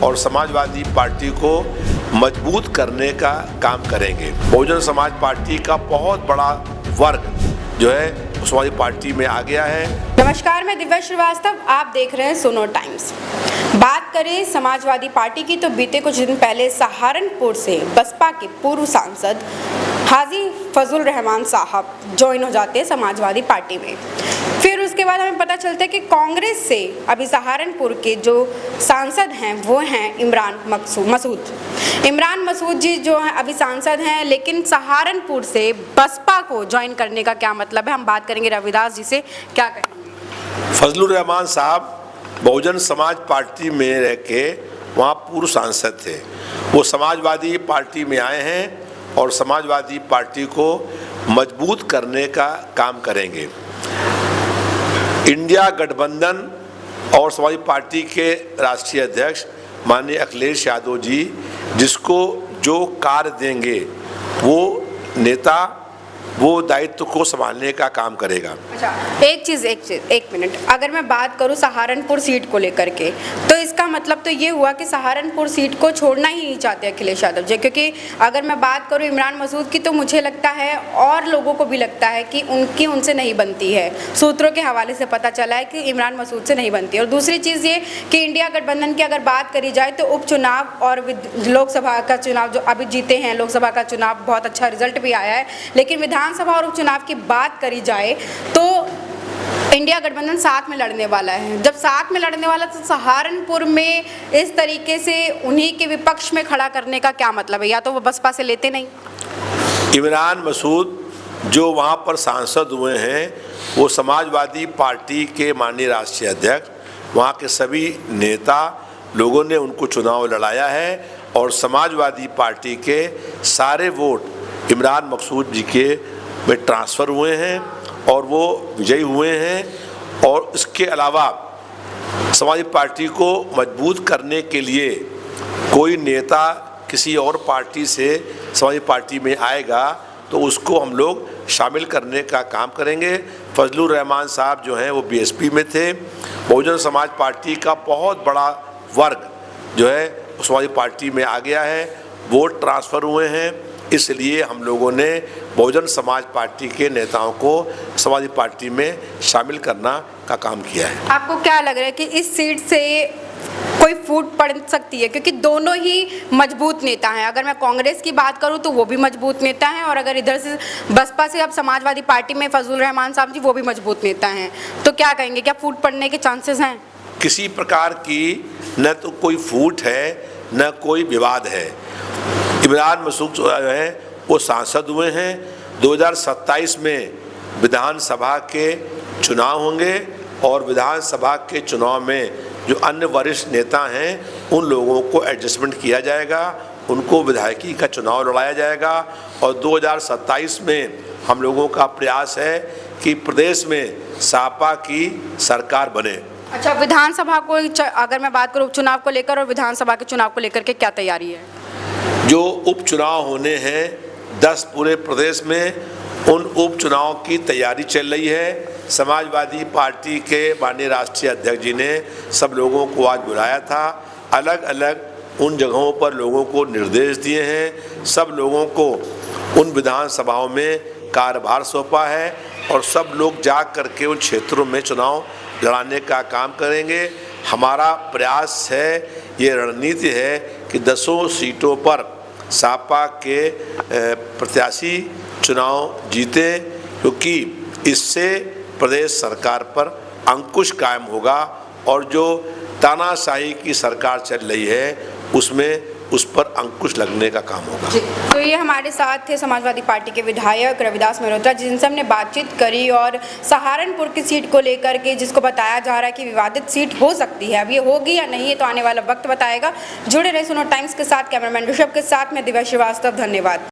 और समाजवादी पार्टी को मजबूत करने का काम करेंगे। बहुजन समाज पार्टी का बहुत बड़ा वर्ग जो है समाजवादी पार्टी में आ गया है। नमस्कार, मैं दिव्या श्रीवास्तव, आप देख रहे हैं सुनो टाइम्स। बात करें समाजवादी पार्टी की तो बीते कुछ दिन पहले सहारनपुर से बसपा के पूर्व सांसद हाजी फजलुर रहमान साहब ज्वाइन हो जाते हैं समाजवादी पार्टी में। फिर उसके बाद हमें पता चलता है कि कांग्रेस से अभी सहारनपुर के जो सांसद हैं वो हैं इमरान मसूद। इमरान मसूद जी जो हैं अभी सांसद हैं, लेकिन सहारनपुर से बसपा को ज्वाइन करने का क्या मतलब है, हम बात करेंगे रविदास जी से। क्या कहेंगे? फजलुर रहमान साहब बहुजन समाज पार्टी में रह के वहाँ पूर्व सांसद थे। वो समाजवादी पार्टी में आए हैं और समाजवादी पार्टी को मजबूत करने का काम करेंगे। इंडिया गठबंधन और समाजवादी पार्टी के राष्ट्रीय अध्यक्ष माननीय अखिलेश यादव जी जिसको जो कार्य देंगे वो नेता वो दायित्व को संभालने का काम करेगा। अच्छा, एक मिनट, अगर मैं बात करूं सहारनपुर सीट को लेकर के, तो इसका मतलब तो ये हुआ कि सहारनपुर सीट को छोड़ना ही नहीं चाहते अखिलेश यादव जी, क्योंकि अगर मैं बात करूं इमरान मसूद की तो मुझे लगता है और लोगों को भी लगता है कि उनसे नहीं बनती है। सूत्रों के हवाले से पता चला है कि इमरान मसूद से नहीं बनती है। और दूसरी चीज़ ये कि इंडिया गठबंधन की अगर बात करी जाए तो उपचुनाव और लोकसभा का चुनाव जो अभी जीते हैं, लोकसभा का चुनाव बहुत अच्छा रिजल्ट भी आया है, लेकिन विधानसभा और उपचुनाव की बात करी जाए तो इंडिया गठबंधन साथ में लड़ने वाला है। जब साथ में लड़ने वाला तो सहारनपुर में इस तरीके से उन्हीं के विपक्ष में खड़ा करने का क्या मतलब है? या तो वो बसपा से लेते नहीं। इमरान मसूद जो वहाँ पर सांसद हुए हैं वो समाजवादी पार्टी के माननीय राष्ट्रीय अध्यक्ष, वहाँ के सभी नेता लोगों ने उनको चुनाव लड़ाया है और समाजवादी पार्टी के सारे वोट इमरान मसूद जी के में ट्रांसफ़र हुए हैं और वो विजयी हुए हैं। और इसके अलावा समाजवादी पार्टी को मजबूत करने के लिए कोई नेता किसी और पार्टी से समाजवादी पार्टी में आएगा तो उसको हम लोग शामिल करने का काम करेंगे। फजलुर रहमान साहब जो हैं वो बीएसपी में थे। बहुजन समाज पार्टी का बहुत बड़ा वर्ग जो है समाजवादी पार्टी में आ गया है, वोट ट्रांसफ़र हुए हैं, इसलिए हम लोगों ने बहुजन समाज पार्टी के नेताओं को समाजवादी पार्टी में शामिल करना का काम किया है। आपको क्या लग रहा है कि इस सीट से कोई फूट पड़ सकती है? क्योंकि दोनों ही मजबूत नेता हैं। अगर मैं कांग्रेस की बात करूं तो वो भी मजबूत नेता हैं, और अगर इधर से बसपा से अब समाजवादी पार्टी में फजलुर रहमान साहब जी वो भी मजबूत नेता हैं, तो क्या कहेंगे, क्या फूट पड़ने के चांसेस हैं? किसी प्रकार की न तो कोई फूट है न कोई विवाद है। इमरान मसूद जो हैं वो सांसद हुए हैं। 2027 में विधानसभा के चुनाव होंगे और विधानसभा के चुनाव में जो अन्य वरिष्ठ नेता हैं उन लोगों को एडजस्टमेंट किया जाएगा, उनको विधायकी का चुनाव लड़ाया जाएगा और 2027 में हम लोगों का प्रयास है कि प्रदेश में सपा की सरकार बने। अच्छा, विधानसभा को अगर मैं बात करूँ उपचुनाव को लेकर और विधानसभा के चुनाव को लेकर के क्या तैयारी है? जो उपचुनाव होने हैं 10 पूरे प्रदेश में, उन उपचुनाव की तैयारी चल रही है। समाजवादी पार्टी के माननीय राष्ट्रीय अध्यक्ष जी ने सब लोगों को आज बुलाया था, अलग अलग उन जगहों पर लोगों को निर्देश दिए हैं, सब लोगों को उन विधानसभाओं में कार्यभार सौंपा है और सब लोग जा करके उन क्षेत्रों में चुनाव लड़ाने का काम करेंगे। हमारा प्रयास है, ये रणनीति है कि 10 सीटों पर सपा के प्रत्याशी चुनाव जीते, क्योंकि इससे प्रदेश सरकार पर अंकुश कायम होगा और जो तानाशाही की सरकार चल रही है उसमें उस पर अंकुश लगने का काम होगा। तो ये हमारे साथ थे समाजवादी पार्टी के विधायक रविदास मेहरोत्रा, जिनसे हमने बातचीत करी और सहारनपुर की सीट को लेकर के जिसको बताया जा रहा है कि विवादित सीट हो सकती है। अब ये होगी या नहीं ये तो आने वाला वक्त बताएगा। जुड़े रहे सुनो टाइम्स के साथ। कैमरामैन ऋषभ के साथ मैं दिव्या श्रीवास्तव, धन्यवाद।